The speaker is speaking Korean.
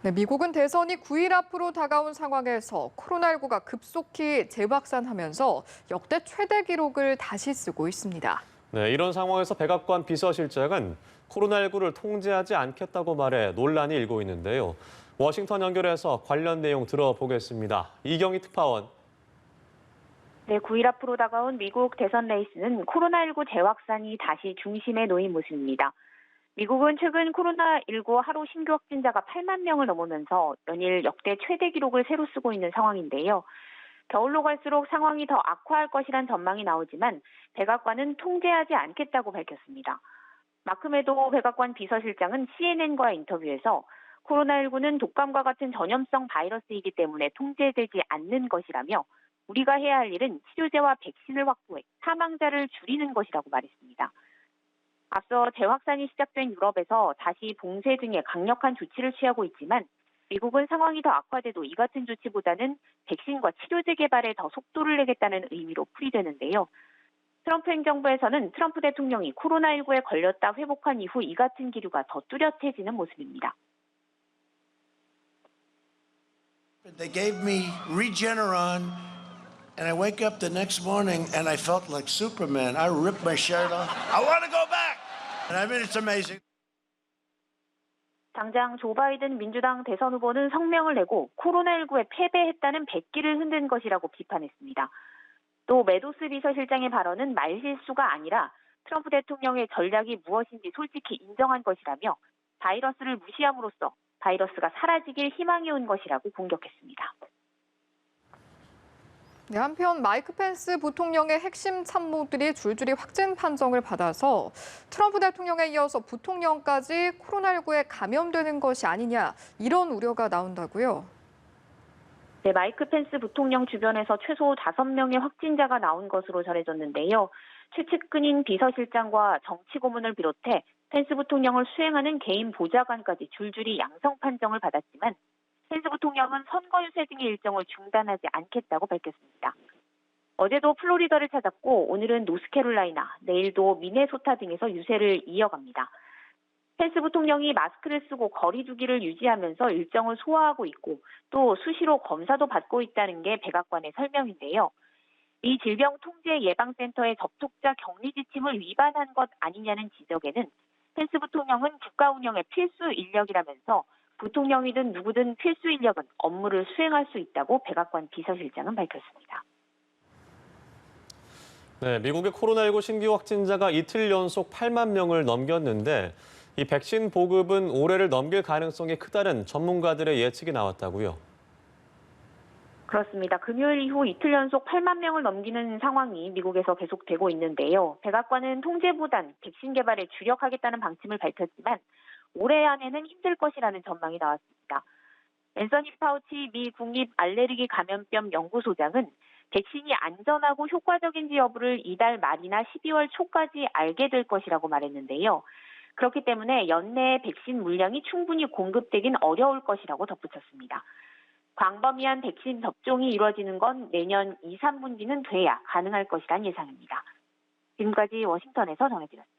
네, 미국은 대선이 9일 앞으로 다가온 상황에서 코로나19가 급속히 재확산하면서 역대 최대 기록을 다시 쓰고 있습니다. 네, 이런 상황에서 백악관 비서실장은 코로나19를 통제하지 않겠다고 말해 논란이 일고 있는데요. 워싱턴 연결해서 관련 내용 들어보겠습니다. 이경희 특파원. 네, 9일 앞으로 다가온 미국 대선 레이스는 코로나19 재확산이 다시 중심에 놓인 모습입니다. 미국은 최근 코로나19 하루 신규 확진자가 8만 명을 넘으면서 연일 역대 최대 기록을 새로 쓰고 있는 상황인데요. 겨울로 갈수록 상황이 더 악화할 것이란 전망이 나오지만 백악관은 통제하지 않겠다고 밝혔습니다. 마크 메도우 백악관 비서실장은 CNN과의 인터뷰에서 코로나19는 독감과 같은 전염성 바이러스이기 때문에 통제되지 않는 것이라며 우리가 해야 할 일은 치료제와 백신을 확보해 사망자를 줄이는 것이라고 말했습니다. 앞서 재확산이 시작된 유럽에서 다시 봉쇄 등의 강력한 조치를 취하고 있지만 미국은 상황이 더 악화돼도 이 같은 조치보다는 백신과 치료제 개발에 더 속도를 내겠다는 의미로 풀이되는데요. 트럼프 행정부에서는 트럼프 대통령이 코로나19에 걸렸다 회복한 이후 이 같은 기류가 더 뚜렷해지는 모습입니다. They gave me Regeneron, and I wake up the next morning and I felt like Superman. I ripped my shirt off. I want to go back. And I mean, it's amazing. 당장 조 바이든 민주당 대선 후보는 성명을 내고 코로나19에 패배했다는 백기를 흔든 것이라고 비판했습니다. 또 메도스 비서실장의 발언은 말실수가 아니라 트럼프 대통령의 전략이 무엇인지 솔직히 인정한 것이라며 바이러스를 무시함으로써 바이러스가 사라지길 희망해 온 것이라고 공격했습니다. 네, 한편 마이크 펜스 부통령의 핵심 참모들이 줄줄이 확진 판정을 받아서 트럼프 대통령에 이어서 부통령까지 코로나19에 감염되는 것이 아니냐 이런 우려가 나온다고요. 네, 마이크 펜스 부통령 주변에서 최소 5명의 확진자가 나온 것으로 전해졌는데요. 최측근인 비서실장과 정치고문을 비롯해 펜스 부통령을 수행하는 개인 보좌관까지 줄줄이 양성 판정을 받았지만 펜스 부통령은 선거 유세 등의 일정을 중단하지 않겠다고 밝혔습니다. 어제도 플로리다를 찾았고 오늘은 노스캐롤라이나, 내일도 미네소타 등에서 유세를 이어갑니다. 펜스 부통령이 마스크를 쓰고 거리 두기를 유지하면서 일정을 소화하고 있고 또 수시로 검사도 받고 있다는 게 백악관의 설명인데요. 이 질병통제예방센터의 접촉자 격리 지침을 위반한 것 아니냐는 지적에는 펜스 부통령은 국가 운영의 필수 인력이라면서 부통령이든 누구든 필수 인력은 업무를 수행할 수 있다고 백악관 비서실장은 밝혔습니다. 네, 미국의 코로나19 신규 확진자가 이틀 연속 8만 명을 넘겼는데 이 백신 보급은 올해를 넘길 가능성이 크다는 전문가들의 예측이 나왔다고요. 그렇습니다. 금요일 이후 이틀 연속 8만 명을 넘기는 상황이 미국에서 계속되고 있는데요. 백악관은 통제보단 백신 개발에 주력하겠다는 방침을 밝혔지만 올해 안에는 힘들 것이라는 전망이 나왔습니다. 앤서니 파우치 미 국립 알레르기 감염병 연구소장은 백신이 안전하고 효과적인지 여부를 이달 말이나 12월 초까지 알게 될 것이라고 말했는데요. 그렇기 때문에 연내에 백신 물량이 충분히 공급되긴 어려울 것이라고 덧붙였습니다. 광범위한 백신 접종이 이루어지는 건 내년 2, 3분기는 돼야 가능할 것이란 예상입니다. 지금까지 워싱턴에서 전해드렸습니다.